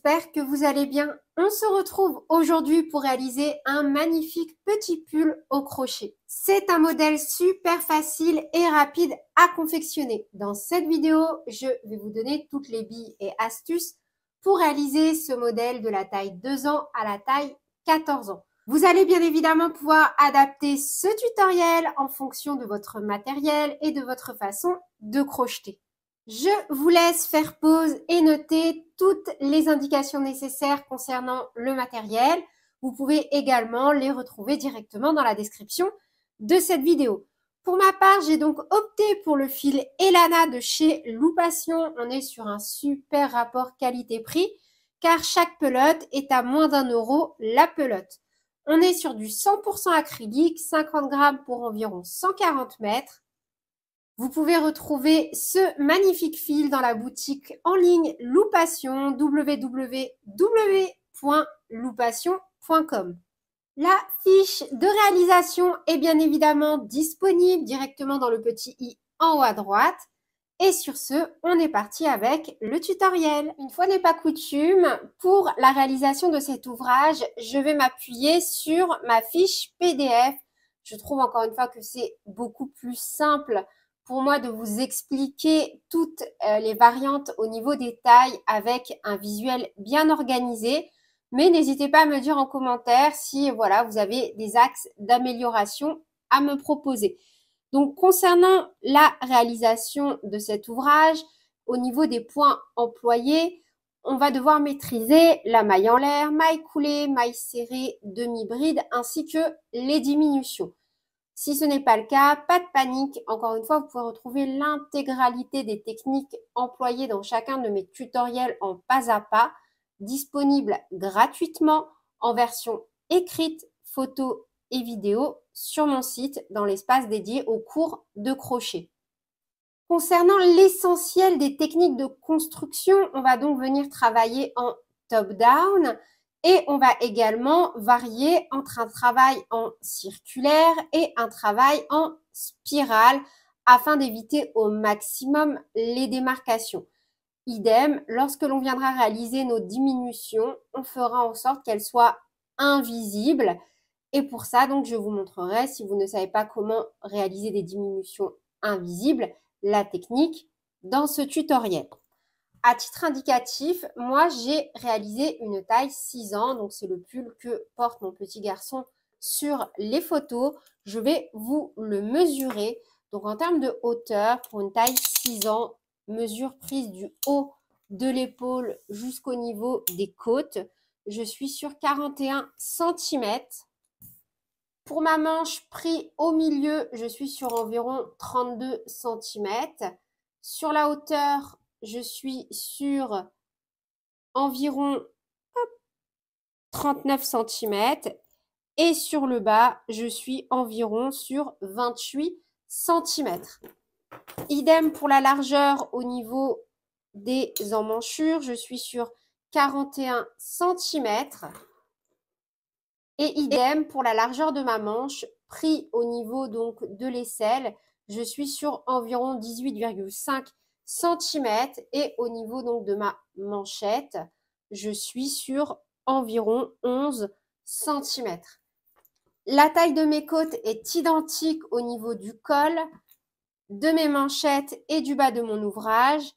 j'espère que vous allez bien. On se retrouve aujourd'hui pour réaliser un magnifique petit pull au crochet. C'est un modèle super facile et rapide à confectionner. Dans cette vidéo, je vais vous donner toutes les billes et astuces pour réaliser ce modèle de la taille 2 ans à la taille 14 ans. Vous allez bien évidemment pouvoir adapter ce tutoriel en fonction de votre matériel et de votre façon de crocheter. Je vous laisse faire pause et noter toutes les indications nécessaires concernant le matériel. Vous pouvez également les retrouver directement dans la description de cette vidéo. Pour ma part, j'ai donc opté pour le fil Elana de chez Loupation. On est sur un super rapport qualité-prix car chaque pelote est à moins d'1 € la pelote. On est sur du 100% acrylique, 50 grammes pour environ 140 mètres. Vous pouvez retrouver ce magnifique fil dans la boutique en ligne Loupation, www.loupation.com. La fiche de réalisation est bien évidemment disponible directement dans le petit i en haut à droite. Et sur ce, on est parti avec le tutoriel. Une fois n'est pas coutume, pour la réalisation de cet ouvrage, je vais m'appuyer sur ma fiche PDF. Je trouve encore une fois que c'est beaucoup plus simple pour moi de vous expliquer toutes les variantes au niveau des tailles avec un visuel bien organisé. Mais n'hésitez pas à me dire en commentaire si voilà, vous avez des axes d'amélioration à me proposer. Donc, concernant la réalisation de cet ouvrage, au niveau des points employés, on va devoir maîtriser la maille en l'air, maille coulée, maille serrée, demi-bride, ainsi que les diminutions. Si ce n'est pas le cas, pas de panique. Encore une fois, vous pouvez retrouver l'intégralité des techniques employées dans chacun de mes tutoriels en pas à pas, disponibles gratuitement en version écrite, photo et vidéo sur mon site dans l'espace dédié aux cours de crochet. Concernant l'essentiel des techniques de construction, on va donc venir travailler en top-down et on va également varier entre un travail en circulaire et un travail en spirale afin d'éviter au maximum les démarcations. Idem, lorsque l'on viendra réaliser nos diminutions, on fera en sorte qu'elles soient invisibles. Et pour ça, donc, je vous montrerai, si vous ne savez pas comment réaliser des diminutions invisibles, la technique dans ce tutoriel. À titre indicatif, moi, j'ai réalisé une taille 6 ans. Donc, c'est le pull que porte mon petit garçon sur les photos. Je vais vous le mesurer. Donc, en termes de hauteur, pour une taille 6 ans, mesure prise du haut de l'épaule jusqu'au niveau des côtes, je suis sur 41 cm. Pour ma manche pris au milieu, je suis sur environ 32 cm. Sur la hauteur, je suis sur environ 39 cm. Et sur le bas, je suis environ sur 28 cm. Idem pour la largeur au niveau des emmanchures, je suis sur 41 cm. Et idem pour la largeur de ma manche, pris au niveau donc de l'aisselle, je suis sur environ 18,5 cm et au niveau donc de ma manchette, je suis sur environ 11 cm. La taille de mes côtes est identique au niveau du col, de mes manchettes et du bas de mon ouvrage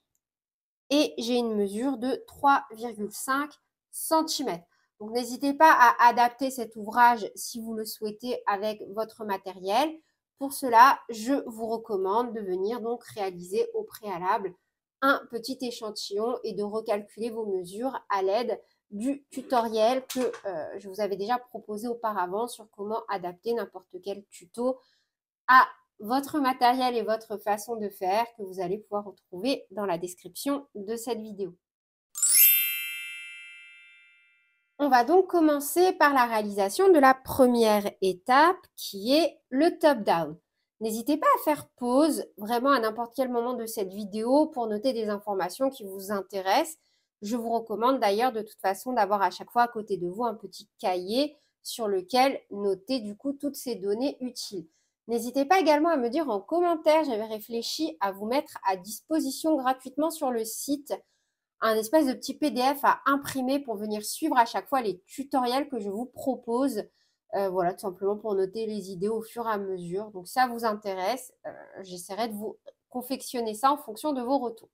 et j'ai une mesure de 3,5 cm. Donc, n'hésitez pas à adapter cet ouvrage si vous le souhaitez avec votre matériel. Pour cela, je vous recommande de venir donc réaliser au préalable un petit échantillon et de recalculer vos mesures à l'aide du tutoriel que je vous avais déjà proposé auparavant sur comment adapter n'importe quel tuto à votre matériel et votre façon de faire que vous allez pouvoir retrouver dans la description de cette vidéo. On va donc commencer par la réalisation de la première étape qui est le top-down. N'hésitez pas à faire pause vraiment à n'importe quel moment de cette vidéo pour noter des informations qui vous intéressent. Je vous recommande d'ailleurs de toute façon d'avoir à chaque fois à côté de vous un petit cahier sur lequel noter du coup toutes ces données utiles. N'hésitez pas également à me dire en commentaire, j'avais réfléchi à vous mettre à disposition gratuitement sur le site un espèce de petit PDF à imprimer pour venir suivre à chaque fois les tutoriels que je vous propose. Voilà, tout simplement pour noter les idées au fur et à mesure. Donc, si ça vous intéresse, j'essaierai de vous confectionner ça en fonction de vos retours.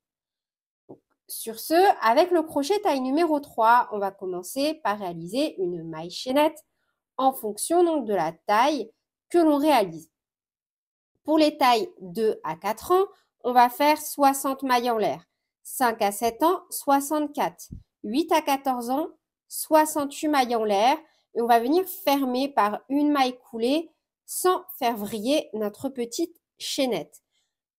Donc, sur ce, avec le crochet taille numéro 3, on va commencer par réaliser une maille chaînette en fonction donc de la taille que l'on réalise. Pour les tailles 2 à 4 ans, on va faire 60 mailles en l'air. 5 à 7 ans, 64. 8 à 14 ans, 68 mailles en l'air. Et on va venir fermer par une maille coulée sans faire vriller notre petite chaînette.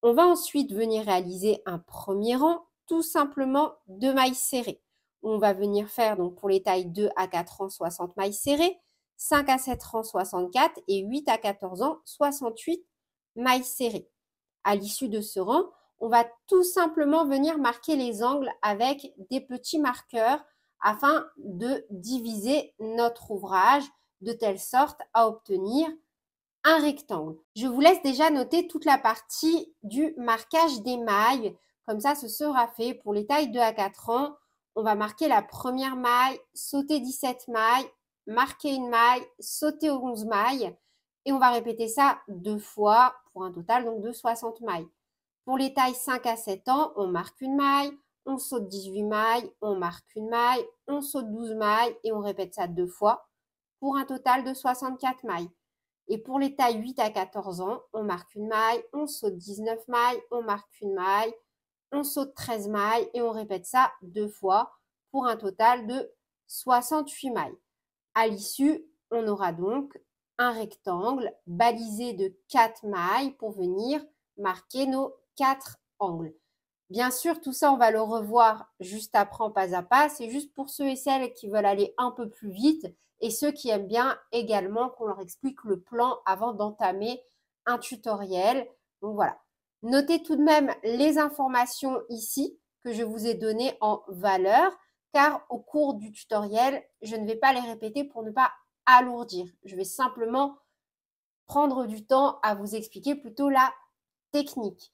On va ensuite venir réaliser un premier rang, tout simplement de mailles serrées. On va venir faire donc pour les tailles 2 à 4 ans, 60 mailles serrées. 5 à 7 ans, 64 et 8 à 14 ans, 68 mailles serrées. À l'issue de ce rang, on va tout simplement venir marquer les angles avec des petits marqueurs afin de diviser notre ouvrage de telle sorte à obtenir un rectangle. Je vous laisse déjà noter toute la partie du marquage des mailles. Comme ça, ce sera fait pour les tailles 2 à 4 ans. On va marquer la première maille, sauter 17 mailles, marquer une maille, sauter 11 mailles. Et on va répéter ça 2 fois pour un total donc de 60 mailles. Pour les tailles 5 à 7 ans, on marque une maille, on saute 18 mailles, on marque une maille, on saute 12 mailles et on répète ça 2 fois pour un total de 64 mailles. Et pour les tailles 8 à 14 ans, on marque une maille, on saute 19 mailles, on marque une maille, on saute 13 mailles et on répète ça 2 fois pour un total de 68 mailles. À l'issue, on aura donc un rectangle balisé de 4 mailles pour venir marquer nos 4 angles. Bien sûr, tout ça, on va le revoir juste après en pas à pas. C'est juste pour ceux et celles qui veulent aller un peu plus vite et ceux qui aiment bien également qu'on leur explique le plan avant d'entamer un tutoriel. Donc voilà. Notez tout de même les informations ici que je vous ai données en valeur, car au cours du tutoriel, je ne vais pas les répéter pour ne pas alourdir. Je vais simplement prendre du temps à vous expliquer plutôt la technique.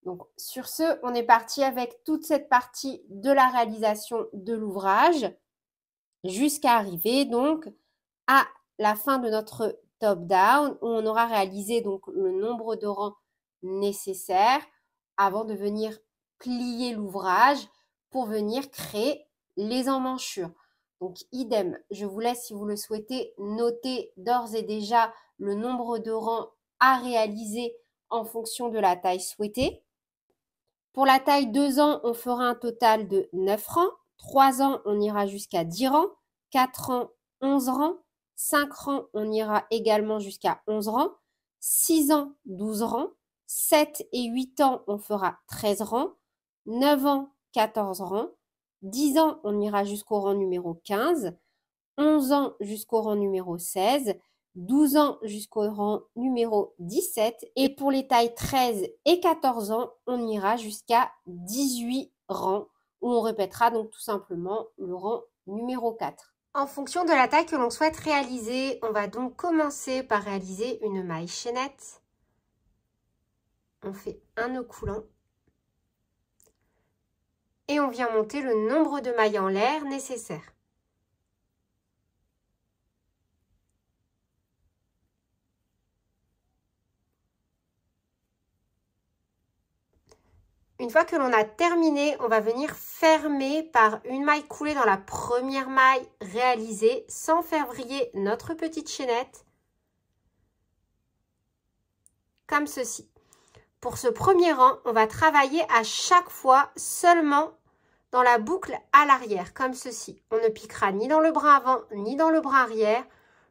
Donc, sur ce, on est parti avec toute cette partie de la réalisation de l'ouvrage jusqu'à arriver donc à la fin de notre top-down où on aura réalisé donc le nombre de rangs nécessaires avant de venir plier l'ouvrage pour venir créer les emmanchures. Donc, idem, je vous laisse, si vous le souhaitez, noter d'ores et déjà le nombre de rangs à réaliser en fonction de la taille souhaitée. Pour la taille 2 ans, on fera un total de 9 rangs. 3 ans, on ira jusqu'à 10 rangs. 4 ans, 11 rangs. 5 rangs, on ira également jusqu'à 11 rangs. 6 ans, 12 rangs. 7 et 8 ans, on fera 13 rangs. 9 ans, 14 rangs. 10 ans, on ira jusqu'au rang numéro 15. 11 ans jusqu'au rang numéro 16. 12 ans jusqu'au rang numéro 17. Et pour les tailles 13 et 14 ans, on ira jusqu'à 18 rangs, où on répétera donc tout simplement le rang numéro 4. En fonction de la taille que l'on souhaite réaliser, on va donc commencer par réaliser une maille chaînette. On fait un nœud coulant. Et on vient monter le nombre de mailles en l'air nécessaires. Une fois que l'on a terminé, on va venir fermer par une maille coulée dans la première maille réalisée sans faire vriller notre petite chaînette, comme ceci. Pour ce premier rang, on va travailler à chaque fois seulement dans la boucle à l'arrière, comme ceci. On ne piquera ni dans le bras avant ni dans le bras arrière.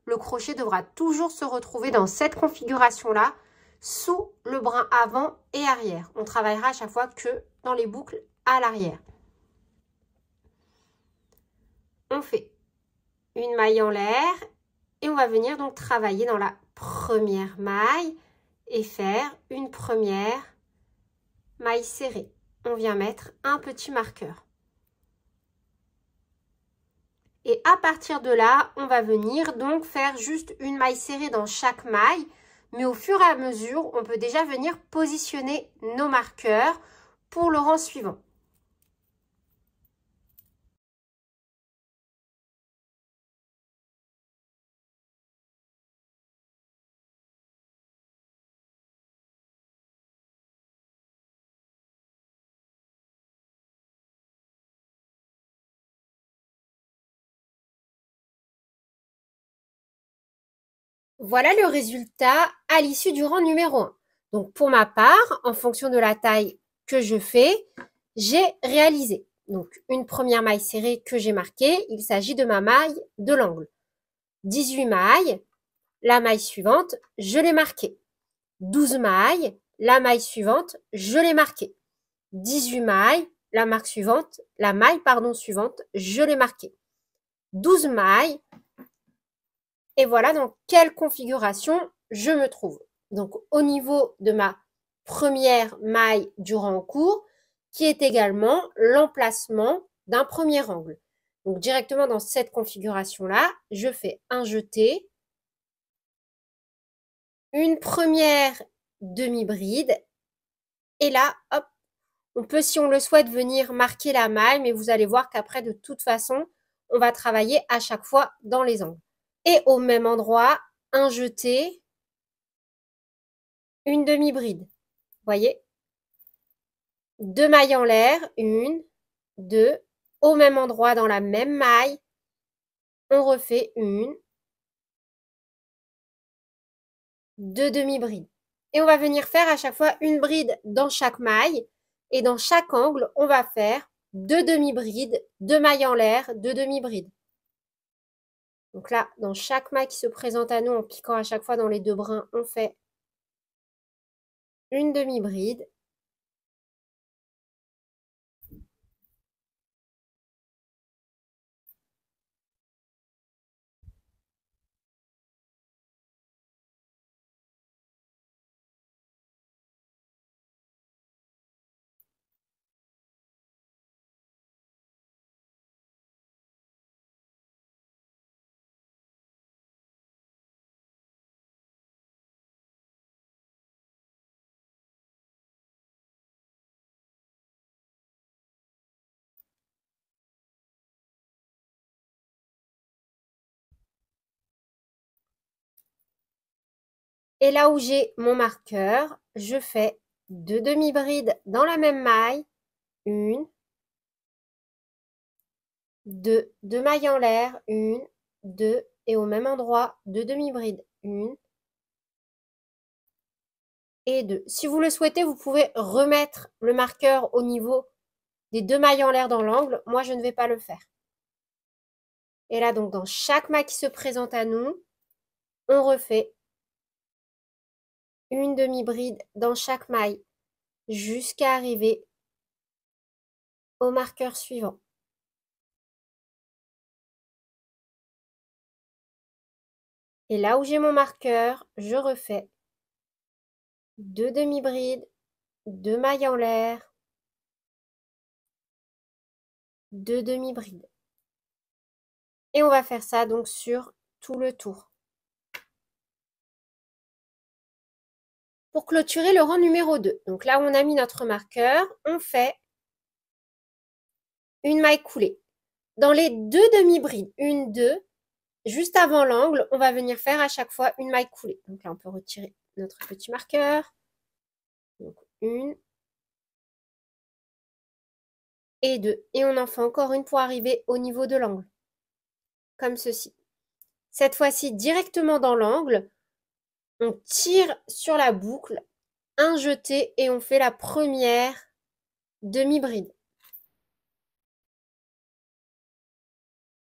Le crochet devra toujours se retrouver dans cette configuration-là, sous le brin avant et arrière. On travaillera à chaque fois que dans les boucles à l'arrière. On fait une maille en l'air et on va venir donc travailler dans la première maille et faire une première maille serrée. On vient mettre un petit marqueur. Et à partir de là, on va venir donc faire juste une maille serrée dans chaque maille. Mais au fur et à mesure, on peut déjà venir positionner nos marqueurs pour le rang suivant. Voilà le résultat à l'issue du rang numéro 1. Donc pour ma part, en fonction de la taille que je fais, j'ai réalisé. Donc une première maille serrée que j'ai marquée, il s'agit de ma maille de l'angle. 18 mailles, la maille suivante, je l'ai marquée. 12 mailles, la maille suivante, je l'ai marquée. 18 mailles, la maille suivante, je l'ai marquée. 12 mailles, et voilà dans quelle configuration je me trouve. Donc au niveau de ma première maille du rang en cours, qui est également l'emplacement d'un premier angle. Donc directement dans cette configuration-là, je fais un jeté, une première demi-bride, et là, hop, on peut, si on le souhaite, venir marquer la maille, mais vous allez voir qu'après, de toute façon, on va travailler à chaque fois dans les angles. Et au même endroit, un jeté, une demi-bride. Voyez, deux mailles en l'air, une, deux, au même endroit dans la même maille, on refait une, deux demi-brides. Et on va venir faire à chaque fois une bride dans chaque maille. Et dans chaque angle, on va faire deux demi-brides, deux mailles en l'air, deux demi-brides. Donc là, dans chaque maille qui se présente à nous, en piquant à chaque fois dans les deux brins, on fait une demi-bride. Et là où j'ai mon marqueur, je fais deux demi-brides dans la même maille, une, deux mailles en l'air, une, deux, et au même endroit, deux demi-brides, une et deux. Si vous le souhaitez, vous pouvez remettre le marqueur au niveau des deux mailles en l'air dans l'angle. Moi, je ne vais pas le faire. Et là, donc, dans chaque maille qui se présente à nous, on refait une demi-bride dans chaque maille jusqu'à arriver au marqueur suivant. Et là où j'ai mon marqueur, je refais deux demi-brides, deux mailles en l'air, deux demi-brides. Et on va faire ça donc sur tout le tour. Pour clôturer le rang numéro 2, donc là où on a mis notre marqueur, on fait une maille coulée. Dans les deux demi-brides, une, deux, juste avant l'angle, on va venir faire à chaque fois une maille coulée. Donc là, on peut retirer notre petit marqueur. Donc une et deux. Et on en fait encore une pour arriver au niveau de l'angle. Comme ceci. Cette fois-ci, directement dans l'angle, on tire sur la boucle, un jeté et on fait la première demi-bride.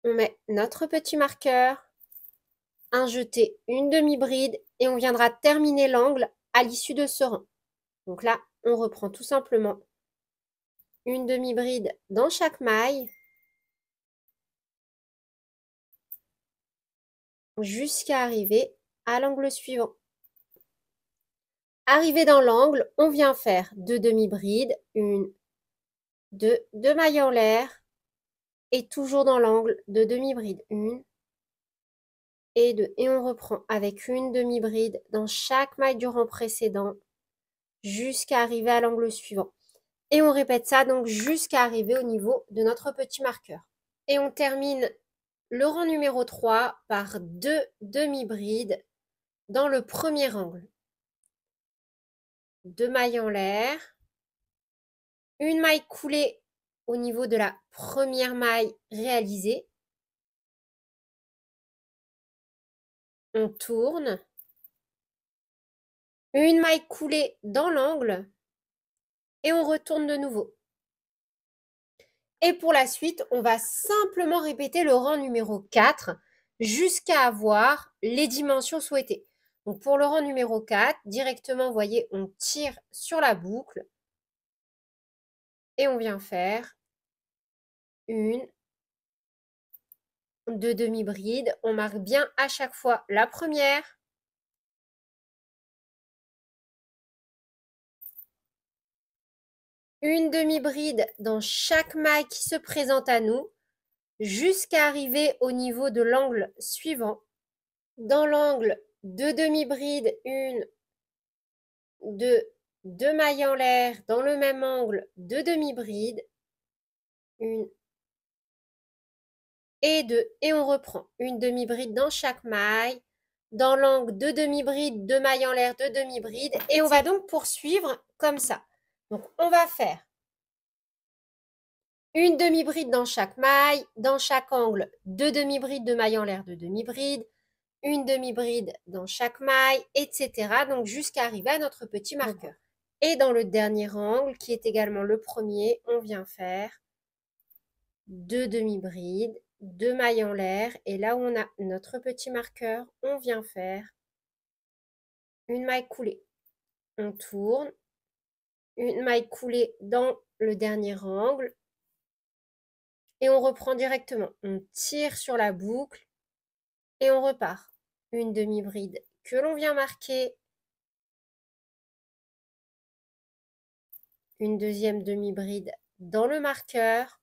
On met notre petit marqueur, un jeté, une demi-bride et on viendra terminer l'angle à l'issue de ce rang. Donc là, on reprend tout simplement une demi-bride dans chaque maille jusqu'à arriver à l'angle suivant. Arrivé dans l'angle, on vient faire deux demi-brides, une, deux mailles en l'air et toujours dans l'angle, deux demi-brides, une et deux. Et on reprend avec une demi-bride dans chaque maille du rang précédent jusqu'à arriver à l'angle suivant. Et on répète ça donc jusqu'à arriver au niveau de notre petit marqueur. Et on termine le rang numéro 3 par deux demi-brides dans le premier angle. Deux mailles en l'air, une maille coulée au niveau de la première maille réalisée on tourne, une maille coulée dans l'angle et on retourne de nouveau. Et pour la suite, on va simplement répéter le rang numéro 4 jusqu'à avoir les dimensions souhaitées. Donc pour le rang numéro 4, directement, vous voyez, on tire sur la boucle et on vient faire une, deux demi-brides. On marque bien à chaque fois la première, une demi-bride dans chaque maille qui se présente à nous jusqu'à arriver au niveau de l'angle suivant. Dans l'angle, deux demi-brides, une, deux mailles en l'air, dans le même angle, deux demi-brides, une et deux, et on reprend une demi-bride dans chaque maille, dans l'angle, deux demi-brides, deux mailles en l'air, deux demi-brides, et on va donc poursuivre comme ça. Donc on va faire une demi-bride dans chaque maille, dans chaque angle, deux demi-brides, deux mailles en l'air, deux demi-brides, une demi-bride dans chaque maille, etc. Donc jusqu'à arriver à notre petit marqueur. Et dans le dernier angle, qui est également le premier, on vient faire deux demi-brides, deux mailles en l'air, et là où on a notre petit marqueur, on vient faire une maille coulée. On tourne, une maille coulée dans le dernier angle, et on reprend directement. On tire sur la boucle, et on repart. Une demi-bride que l'on vient marquer, une deuxième demi-bride dans le marqueur,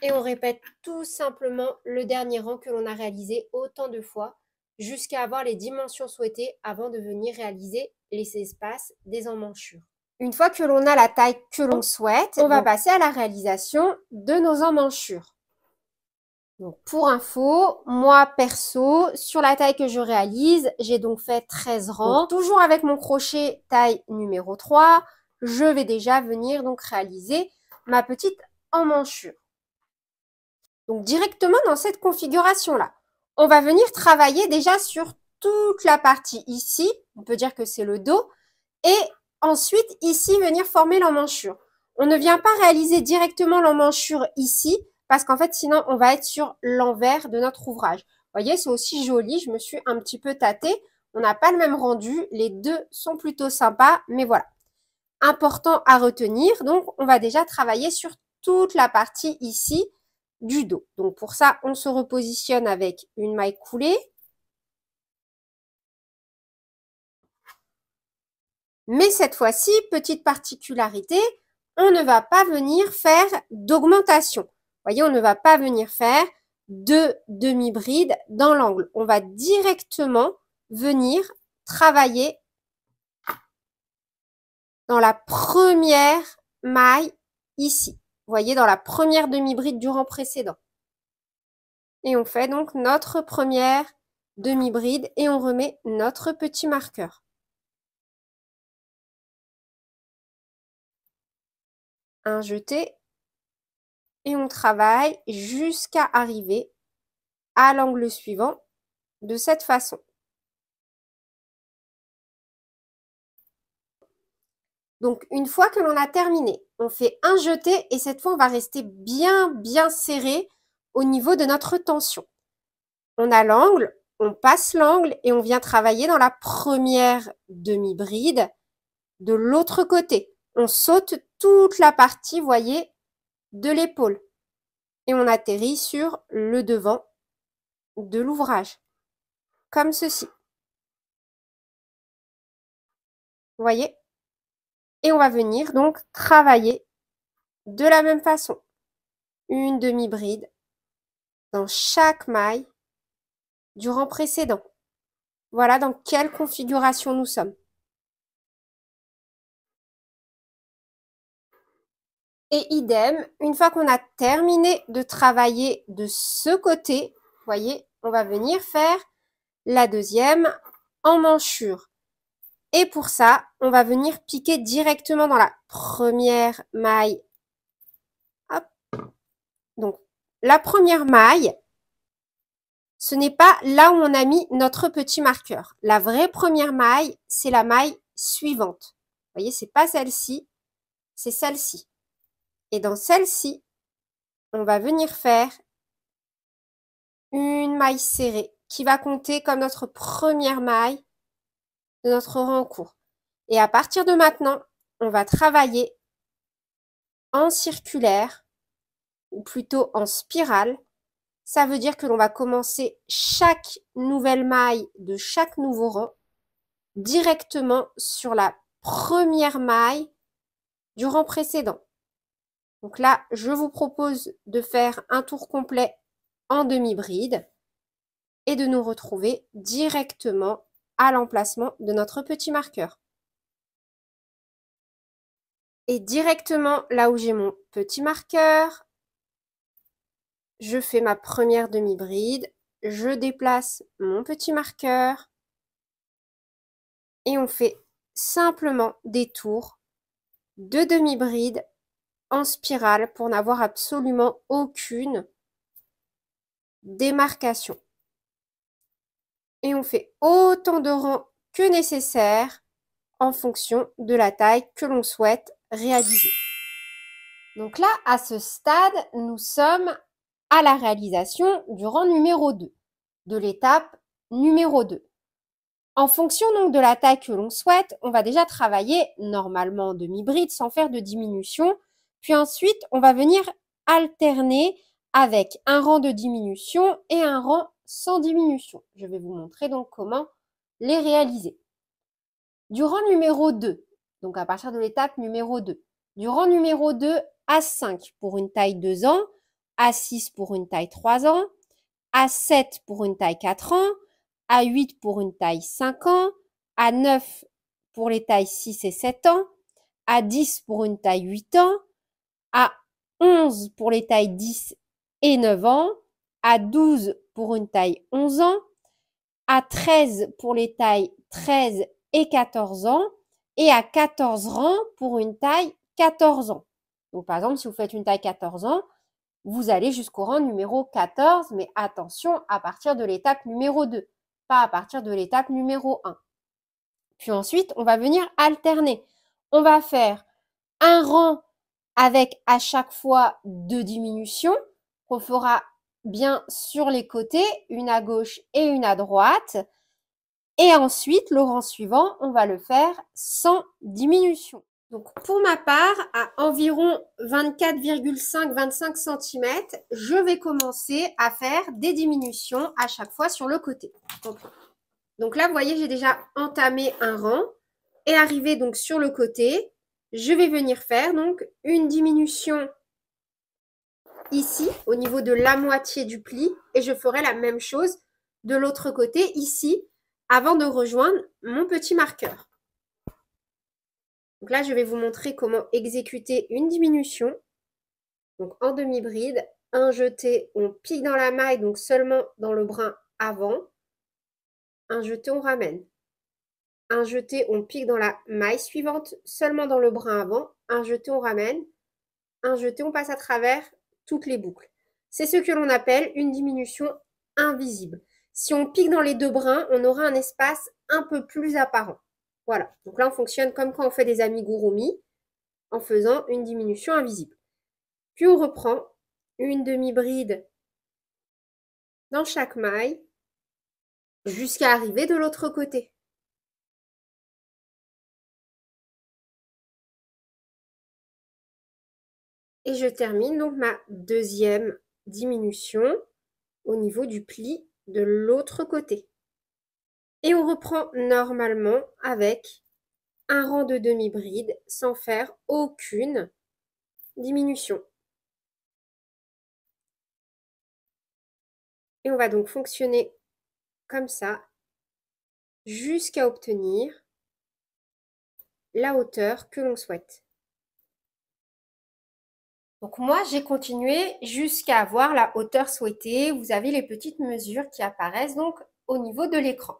et on répète tout simplement le dernier rang que l'on a réalisé autant de fois jusqu'à avoir les dimensions souhaitées avant de venir réaliser les espaces des emmanchures. Une fois que l'on a la taille que l'on souhaite, on va passer à la réalisation de nos emmanchures. Donc pour info, moi perso, sur la taille que je réalise, j'ai donc fait 13 rangs. Donc, toujours avec mon crochet taille numéro 3, je vais déjà venir donc réaliser ma petite emmanchure. Donc directement dans cette configuration-là, on va venir travailler déjà sur toute la partie ici, on peut dire que c'est le dos, et ensuite ici venir former l'emmanchure. On ne vient pas réaliser directement l'emmanchure ici, parce qu'en fait sinon on va être sur l'envers de notre ouvrage. Vous voyez, c'est aussi joli, je me suis un petit peu tâtée, on n'a pas le même rendu, les deux sont plutôt sympas, mais voilà. Important à retenir, donc on va déjà travailler sur toute la partie ici, du dos. Donc pour ça, on se repositionne avec une maille coulée. Mais cette fois-ci, petite particularité, on ne va pas venir faire d'augmentation. Vous voyez, on ne va pas venir faire de demi-bride dans l'angle. On va directement venir travailler dans la première maille ici. Vous voyez, dans la première demi-bride du rang précédent. Et on fait donc notre première demi-bride et on remet notre petit marqueur. Un jeté et on travaille jusqu'à arriver à l'angle suivant de cette façon. Donc une fois que l'on a terminé, on fait un jeté et cette fois on va rester bien serré au niveau de notre tension. On a l'angle, on passe l'angle et on vient travailler dans la première demi-bride de l'autre côté. On saute toute la partie, vous voyez, de l'épaule. Et on atterrit sur le devant de l'ouvrage. Comme ceci. Vous voyez? Et on va venir donc travailler de la même façon. Une demi-bride dans chaque maille du rang précédent. Voilà dans quelle configuration nous sommes. Et idem, une fois qu'on a terminé de travailler de ce côté, vous voyez, on va venir faire la deuxième emmanchure. Et pour ça, on va venir piquer directement dans la première maille. Hop. Donc, la première maille ce n'est pas là où on a mis notre petit marqueur. La vraie première maille, c'est la maille suivante. Vous voyez, c'est pas celle-ci, c'est celle-ci. Et dans celle-ci, on va venir faire une maille serrée qui va compter comme notre première maille de notre rang en cours. Et à partir de maintenant, on va travailler en circulaire ou plutôt en spirale. Ça veut dire que l'on va commencer chaque nouvelle maille de chaque nouveau rang directement sur la première maille du rang précédent. Donc là, je vous propose de faire un tour complet en demi-bride et de nous retrouver directement à l'emplacement de notre petit marqueur. Et directement là où j'ai mon petit marqueur, je fais ma première demi-bride, je déplace mon petit marqueur et on fait simplement des tours de demi-bride en spirale pour n'avoir absolument aucune démarcation. Et on fait autant de rangs que nécessaire en fonction de la taille que l'on souhaite réaliser. Donc là, à ce stade, nous sommes à la réalisation du rang numéro 2, de l'étape numéro 2. En fonction donc de la taille que l'on souhaite, on va déjà travailler normalement en demi-bride sans faire de diminution. Puis ensuite, on va venir alterner avec un rang de diminution et un rang sans diminution. Je vais vous montrer donc comment les réaliser. Du rang numéro 2, donc à partir de l'étape numéro 2, du rang numéro 2 à 5 pour une taille 2 ans, à 6 pour une taille 3 ans, à 7 pour une taille 4 ans, à 8 pour une taille 5 ans, à 9 pour les tailles 6 et 7 ans, à 10 pour une taille 8 ans, à 11 pour les tailles 10 et 9 ans, à 12 pour une taille 11 ans, à 13 pour les tailles 13 et 14 ans, et à 14 rangs pour une taille 14 ans. Donc par exemple, si vous faites une taille 14 ans, vous allez jusqu'au rang numéro 14, mais attention, à partir de l'étape numéro 2, pas à partir de l'étape numéro 1. Puis ensuite, on va venir alterner. On va faire un rang avec à chaque fois 2 diminutions qu'on fera bien sur les côtés, une à gauche et une à droite. Et ensuite, le rang suivant, on va le faire sans diminution. Donc pour ma part, à environ 24,5-25 cm, je vais commencer à faire des diminutions à chaque fois sur le côté. Donc là, vous voyez, j'ai déjà entamé un rang et arrivé donc sur le côté, je vais venir faire donc une diminution ici au niveau de la moitié du pli et je ferai la même chose de l'autre côté ici avant de rejoindre mon petit marqueur. Donc là, je vais vous montrer comment exécuter une diminution. Donc en demi-bride, un jeté, on pique dans la maille, donc seulement dans le brin avant. Un jeté, on ramène. Un jeté, on pique dans la maille suivante, seulement dans le brin avant. Un jeté, on ramène. Un jeté, on passe à travers toutes les boucles. C'est ce que l'on appelle une diminution invisible. Si on pique dans les deux brins, on aura un espace un peu plus apparent. Voilà, donc là on fonctionne comme quand on fait des amigurumi, en faisant une diminution invisible. Puis on reprend une demi-bride dans chaque maille jusqu'à arriver de l'autre côté. Et je termine donc ma deuxième diminution au niveau du pli de l'autre côté. Et on reprend normalement avec un rang de demi-bride sans faire aucune diminution. Et on va donc fonctionner comme ça jusqu'à obtenir la hauteur que l'on souhaite. Donc moi, j'ai continué jusqu'à avoir la hauteur souhaitée. Vous avez les petites mesures qui apparaissent donc au niveau de l'écran.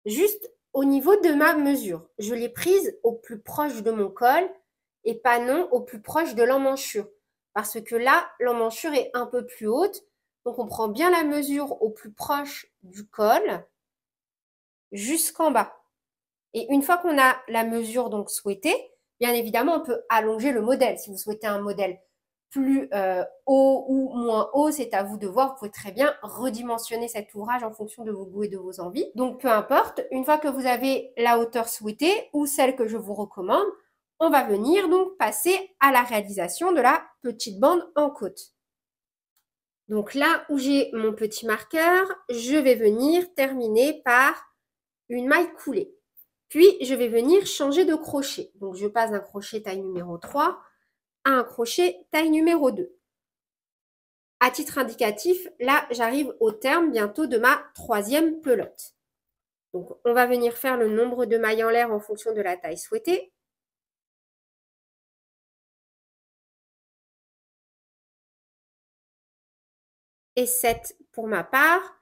Juste au niveau de ma mesure, je l'ai prise au plus proche de mon col et pas non au plus proche de l'emmanchure. Parce que là, l'emmanchure est un peu plus haute. Donc, on prend bien la mesure au plus proche du col jusqu'en bas. Et une fois qu'on a la mesure donc souhaitée, bien évidemment, on peut allonger le modèle. Si vous souhaitez un modèle plus haut ou moins haut, c'est à vous de voir. Vous pouvez très bien redimensionner cet ouvrage en fonction de vos goûts et de vos envies. Donc, peu importe, une fois que vous avez la hauteur souhaitée ou celle que je vous recommande, on va venir donc passer à la réalisation de la petite bande en côte. Donc là où j'ai mon petit marqueur, je vais venir terminer par une maille coulée. Puis, je vais venir changer de crochet. Donc, je passe d'un crochet taille numéro 3 à un crochet taille numéro 2. À titre indicatif, là, j'arrive au terme bientôt de ma troisième pelote. Donc, on va venir faire le nombre de mailles en l'air en fonction de la taille souhaitée. Et 7 pour ma part.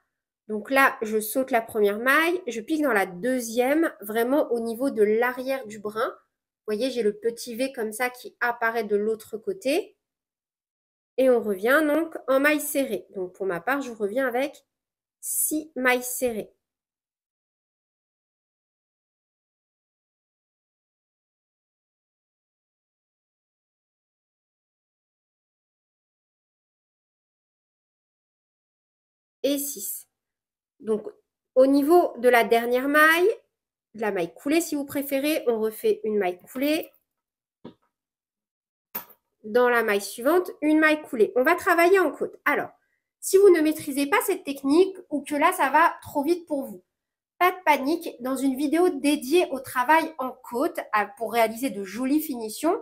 Donc là, je saute la première maille, je pique dans la deuxième, vraiment au niveau de l'arrière du brin. Vous voyez, j'ai le petit V comme ça qui apparaît de l'autre côté. Et on revient donc en maille serrée. Donc pour ma part, je reviens avec 6 mailles serrées. Et 6. Donc au niveau de la dernière maille, de la maille coulée si vous préférez, on refait une maille coulée. Dans la maille suivante, une maille coulée. On va travailler en côte. Alors, si vous ne maîtrisez pas cette technique ou que là, ça va trop vite pour vous, pas de panique. Dans une vidéo dédiée au travail en côte pour réaliser de jolies finitions,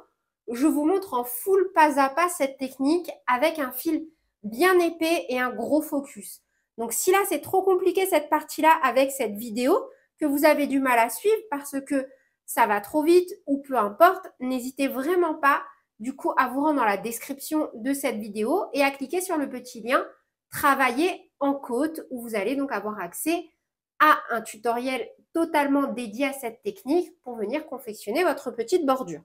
je vous montre en full pas à pas cette technique avec un fil bien épais et un gros focus. Donc, si là, c'est trop compliqué cette partie-là avec cette vidéo, que vous avez du mal à suivre parce que ça va trop vite ou peu importe, n'hésitez vraiment pas du coup à vous rendre dans la description de cette vidéo et à cliquer sur le petit lien Travailler en côte où vous allez donc avoir accès à un tutoriel totalement dédié à cette technique pour venir confectionner votre petite bordure.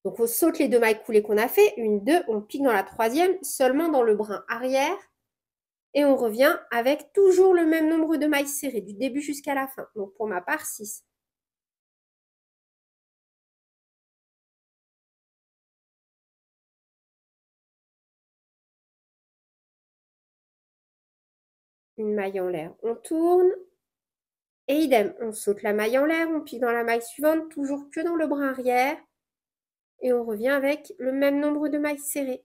Donc on saute les 2 mailles coulées qu'on a fait, une, 2, on pique dans la troisième, seulement dans le brin arrière et on revient avec toujours le même nombre de mailles serrées du début jusqu'à la fin. Donc pour ma part 6. Une maille en l'air, on tourne. Et idem, on saute la maille en l'air, on pique dans la maille suivante, toujours que dans le brin arrière. Et on revient avec le même nombre de mailles serrées.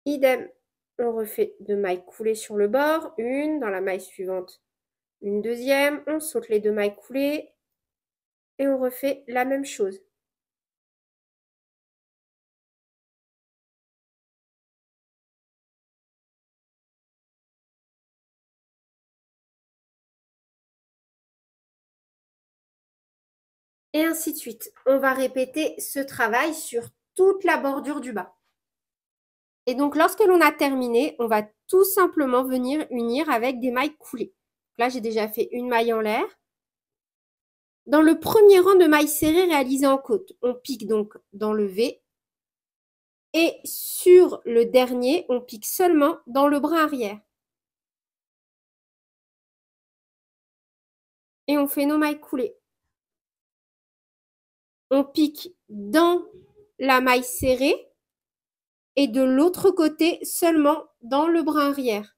Idem, on refait 2 mailles coulées sur le bord, une, dans la maille suivante, une deuxième, on saute les 2 mailles coulées et on refait la même chose. Et ainsi de suite. On va répéter ce travail sur toute la bordure du bas. Et donc, lorsque l'on a terminé, on va tout simplement venir unir avec des mailles coulées. Là, j'ai déjà fait une maille en l'air. Dans le premier rang de mailles serrées réalisées en côte, on pique donc dans le V. Et sur le dernier, on pique seulement dans le brin arrière. Et on fait nos mailles coulées. On pique dans la maille serrée et de l'autre côté seulement dans le brin arrière.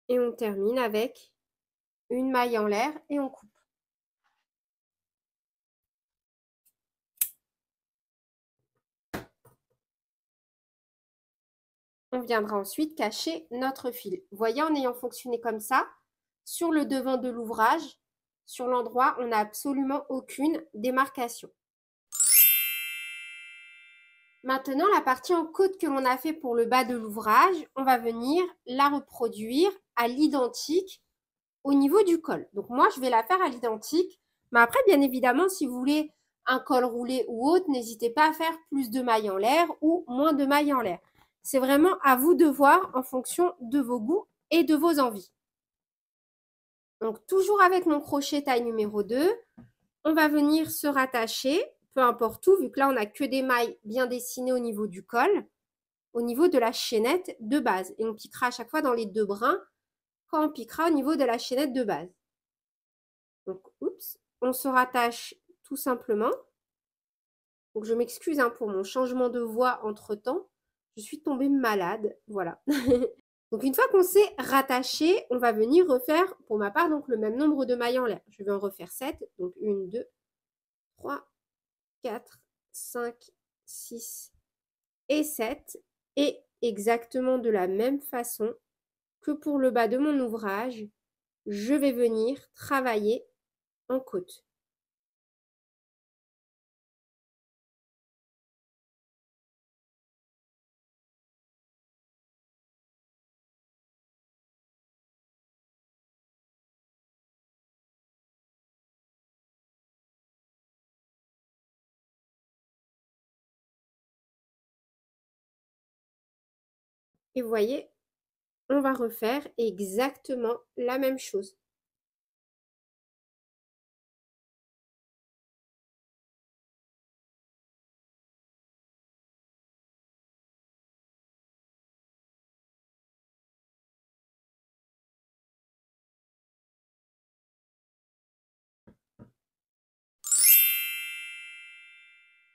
Et on termine avec une maille en l'air et on coupe. On viendra ensuite cacher notre fil. Vous voyez, en ayant fonctionné comme ça, sur le devant de l'ouvrage, sur l'endroit, on n'a absolument aucune démarcation. Maintenant, la partie en côte que l'on a fait pour le bas de l'ouvrage, on va venir la reproduire à l'identique au niveau du col. Donc moi, je vais la faire à l'identique. Mais après, bien évidemment, si vous voulez un col roulé ou autre, n'hésitez pas à faire plus de mailles en l'air ou moins de mailles en l'air. C'est vraiment à vous de voir en fonction de vos goûts et de vos envies. Donc toujours avec mon crochet taille numéro 2, on va venir se rattacher, peu importe où, vu que là, on n'a que des mailles bien dessinées au niveau du col, au niveau de la chaînette de base. Et on piquera à chaque fois dans les deux brins quand on piquera au niveau de la chaînette de base. Donc, oups, on se rattache tout simplement. Donc, je m'excuse hein, pour mon changement de voix entre-temps. Je suis tombée malade, voilà. Donc, une fois qu'on s'est rattaché, on va venir refaire, pour ma part, donc le même nombre de mailles en l'air. Je vais en refaire 7. Donc, 1, 2, 3, 4, 5, 6 et 7. Et exactement de la même façon que pour le bas de mon ouvrage, je vais venir travailler en côte. Et vous voyez, on va refaire exactement la même chose.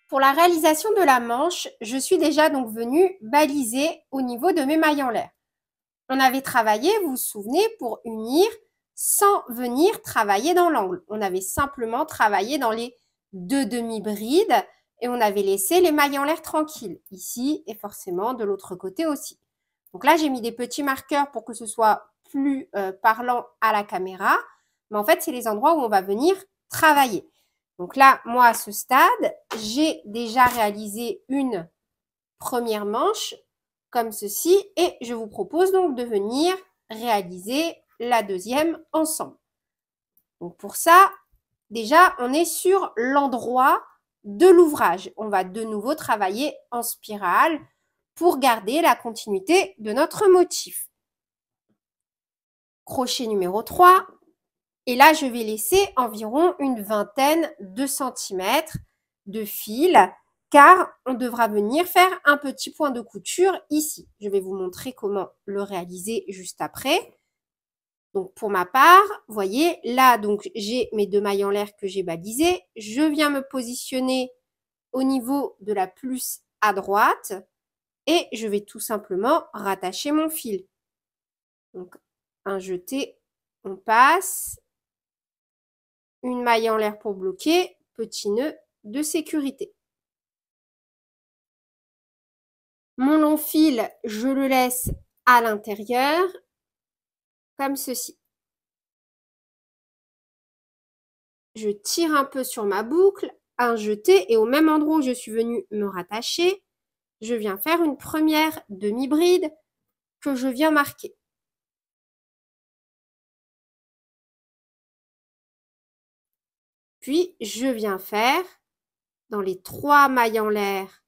Pour la réalisation de la manche, je suis déjà donc venue baliser au niveau de mes mailles en l'air. On avait travaillé, vous vous souvenez, pour unir sans venir travailler dans l'angle. On avait simplement travaillé dans les deux demi-brides et on avait laissé les mailles en l'air tranquilles, ici et forcément de l'autre côté aussi. Donc là, j'ai mis des petits marqueurs pour que ce soit plus parlant à la caméra. Mais en fait, c'est les endroits où on va venir travailler. Donc là, moi, à ce stade, j'ai déjà réalisé une première manche comme ceci et je vous propose donc de venir réaliser la deuxième ensemble. Donc pour ça, déjà, on est sur l'endroit de l'ouvrage. On va de nouveau travailler en spirale pour garder la continuité de notre motif. Crochet numéro 3. Et là, je vais laisser environ une vingtaine de centimètres de fil car on devra venir faire un petit point de couture ici. Je vais vous montrer comment le réaliser juste après. Donc, pour ma part, vous voyez, là, donc j'ai mes deux mailles en l'air que j'ai balisées. Je viens me positionner au niveau de la plus à droite et je vais tout simplement rattacher mon fil. Donc, un jeté, on passe. Une maille en l'air pour bloquer, petit nœud de sécurité. Mon long fil, je le laisse à l'intérieur, comme ceci. Je tire un peu sur ma boucle, un jeté, et au même endroit où je suis venue me rattacher, je viens faire une première demi-bride que je viens marquer. Puis, je viens faire, dans les 3 mailles en l'air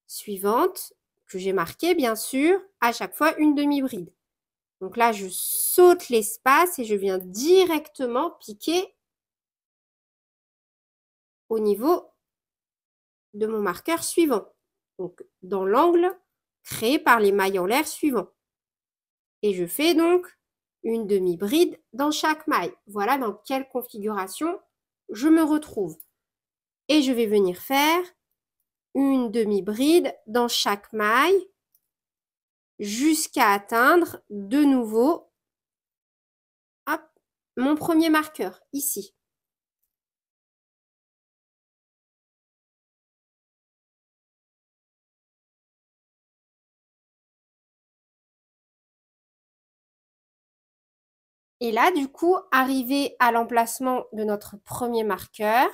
suivantes, que j'ai marquées bien sûr, à chaque fois une demi-bride. Donc là, je saute l'espace et je viens directement piquer au niveau de mon marqueur suivant. Donc, dans l'angle créé par les mailles en l'air suivants. Et je fais donc une demi-bride dans chaque maille. Voilà dans quelle configuration je me retrouve. Et je vais venir faire une demi-bride dans chaque maille jusqu'à atteindre de nouveau hop, mon premier marqueur, ici. Et là, du coup, arrivé à l'emplacement de notre premier marqueur,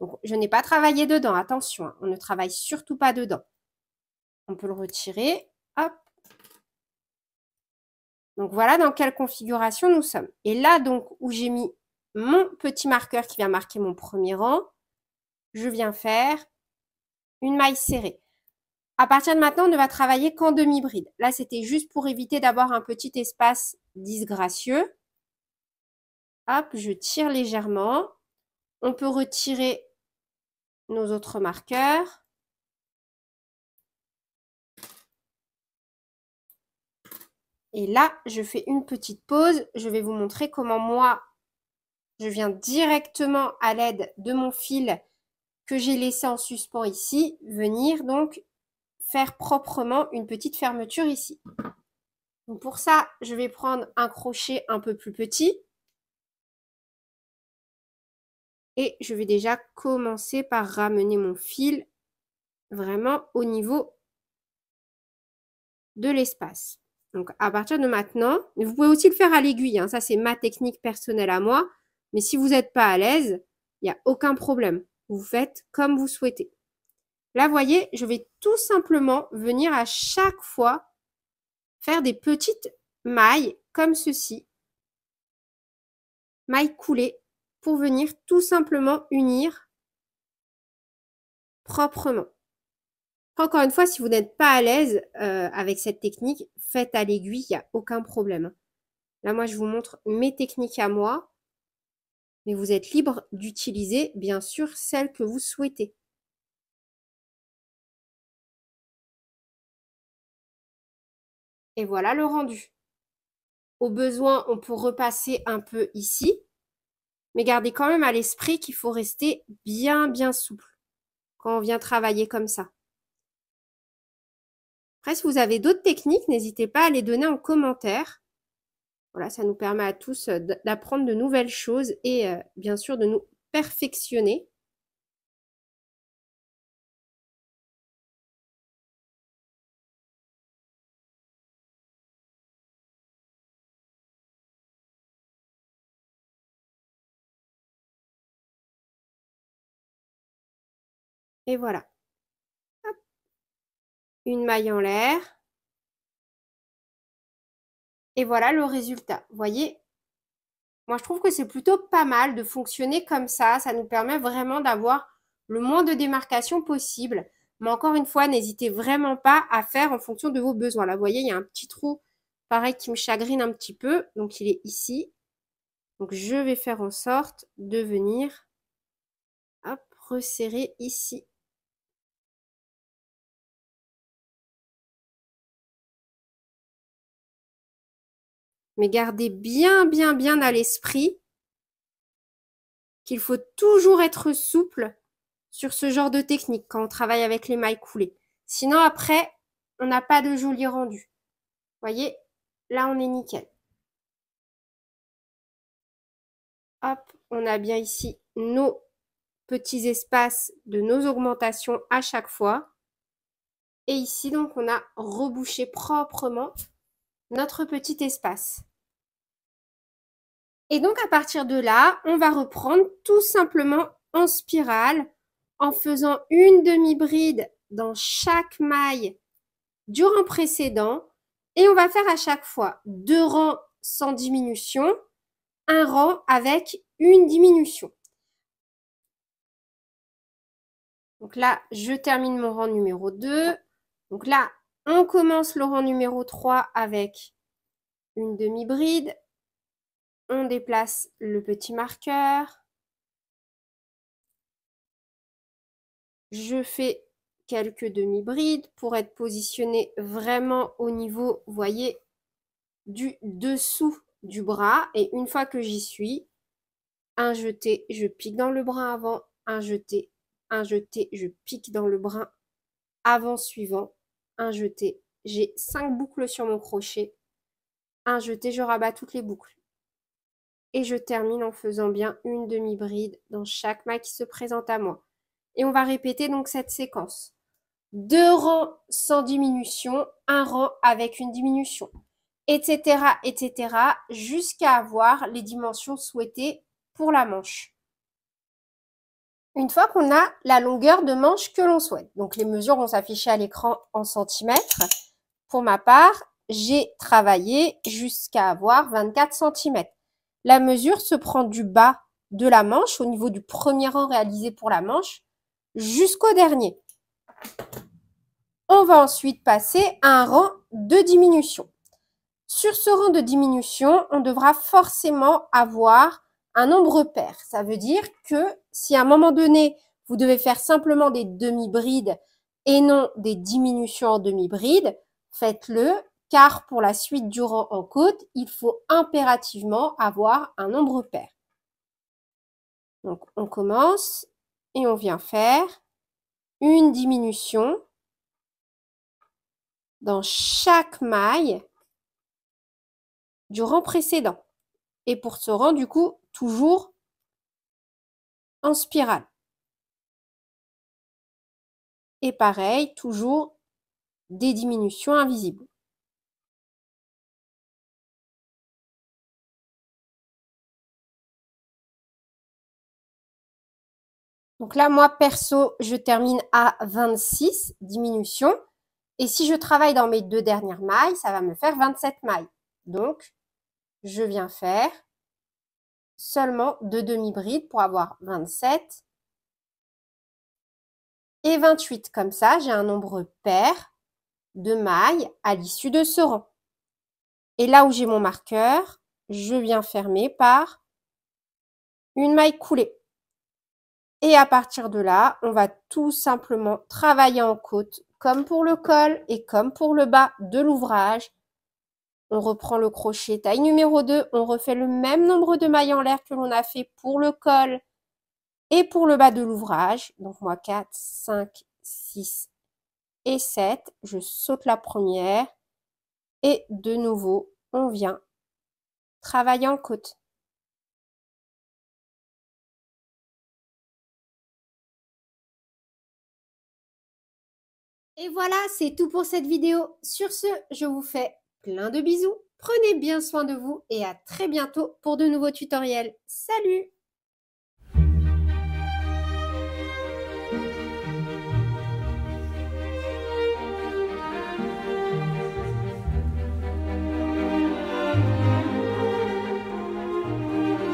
Donc, je n'ai pas travaillé dedans, attention, hein, on ne travaille surtout pas dedans. On peut le retirer, hop. Donc, voilà dans quelle configuration nous sommes. Et là, donc, où j'ai mis mon petit marqueur qui vient marquer mon premier rang, je viens faire une maille serrée. À partir de maintenant, on ne va travailler qu'en demi-bride. Là, c'était juste pour éviter d'avoir un petit espace disgracieux. Hop, je tire légèrement. On peut retirer nos autres marqueurs. Et là, je fais une petite pause. Je vais vous montrer comment moi, je viens directement à l'aide de mon fil que j'ai laissé en suspens ici, venir donc faire proprement une petite fermeture ici. Donc pour ça, je vais prendre un crochet un peu plus petit. Et je vais déjà commencer par ramener mon fil vraiment au niveau de l'espace. Donc à partir de maintenant, mais vous pouvez aussi le faire à l'aiguille, hein, ça c'est ma technique personnelle à moi, mais si vous n'êtes pas à l'aise, il n'y a aucun problème. Vous faites comme vous souhaitez. Là, vous voyez, je vais tout simplement venir à chaque fois faire des petites mailles comme ceci, mailles coulées, pour venir tout simplement unir proprement. Encore une fois, si vous n'êtes pas à l'aise avec cette technique, faites à l'aiguille, il n'y a aucun problème. Là, moi, je vous montre mes techniques à moi, mais vous êtes libre d'utiliser, bien sûr, celles que vous souhaitez. Et voilà le rendu. Au besoin, on peut repasser un peu ici, mais gardez quand même à l'esprit qu'il faut rester bien souple quand on vient travailler comme ça. Après, si vous avez d'autres techniques, n'hésitez pas à les donner en commentaire. Voilà, ça nous permet à tous d'apprendre de nouvelles choses et bien sûr de nous perfectionner. Et voilà. Hop. Une maille en l'air. Et voilà le résultat. Vous voyez, moi je trouve que c'est plutôt pas mal de fonctionner comme ça. Ça nous permet vraiment d'avoir le moins de démarcation possible. Mais encore une fois, n'hésitez vraiment pas à faire en fonction de vos besoins. Là, vous voyez, il y a un petit trou, pareil, qui me chagrine un petit peu. Donc, il est ici. Donc, je vais faire en sorte de venir, hop, resserrer ici. Mais gardez bien à l'esprit qu'il faut toujours être souple sur ce genre de technique quand on travaille avec les mailles coulées. Sinon, après, on n'a pas de joli rendu. Vous voyez, là, on est nickel. Hop, on a bien ici nos petits espaces de nos augmentations à chaque fois. Et ici, donc, on a rebouché proprement notre petit espace. Et donc, à partir de là, on va reprendre tout simplement en spirale en faisant une demi-bride dans chaque maille du rang précédent. Et on va faire à chaque fois 2 rangs sans diminution, un rang avec une diminution. Donc là, je termine mon rang numéro 2. Donc là, on commence le rang numéro 3 avec une demi-bride. On déplace le petit marqueur. Je fais quelques demi-brides pour être positionné vraiment au niveau, vous voyez, du dessous du bras. Et une fois que j'y suis, un jeté, je pique dans le brin avant, un jeté, je pique dans le brin avant suivant, un jeté. J'ai 5 boucles sur mon crochet, un jeté, je rabats toutes les boucles. Et je termine en faisant bien une demi-bride dans chaque maille qui se présente à moi. Et on va répéter donc cette séquence. 2 rangs sans diminution, un rang avec une diminution, etc., jusqu'à avoir les dimensions souhaitées pour la manche. Une fois qu'on a la longueur de manche que l'on souhaite. Donc, les mesures vont s'afficher à l'écran en centimètres. Pour ma part, j'ai travaillé jusqu'à avoir 24 cm. La mesure se prend du bas de la manche, au niveau du premier rang réalisé pour la manche, jusqu'au dernier. On va ensuite passer à un rang de diminution. Sur ce rang de diminution, on devra forcément avoir un nombre pair. Ça veut dire que si à un moment donné, vous devez faire simplement des demi-brides et non des diminutions en demi-brides, faites-le, car pour la suite du rang en côte, il faut impérativement avoir un nombre pair. Donc, on commence et on vient faire une diminution dans chaque maille du rang précédent. Et pour ce rang, du coup, toujours en spirale. Et pareil, toujours des diminutions invisibles. Donc là, moi, perso, je termine à 26 diminutions. Et si je travaille dans mes 2 dernières mailles, ça va me faire 27 mailles. Donc, je viens faire seulement 2 demi-brides pour avoir 27 et 28. Comme ça, j'ai un nombre pair de mailles à l'issue de ce rang. Et là où j'ai mon marqueur, je viens fermer par une maille coulée. Et à partir de là, on va tout simplement travailler en côte, comme pour le col et comme pour le bas de l'ouvrage. On reprend le crochet taille numéro 2, on refait le même nombre de mailles en l'air que l'on a fait pour le col et pour le bas de l'ouvrage. Donc moi 4, 5, 6 et 7. Je saute la première et de nouveau, on vient travailler en côte. Et voilà, c'est tout pour cette vidéo. Sur ce, je vous fais plein de bisous. Prenez bien soin de vous et à très bientôt pour de nouveaux tutoriels. Salut!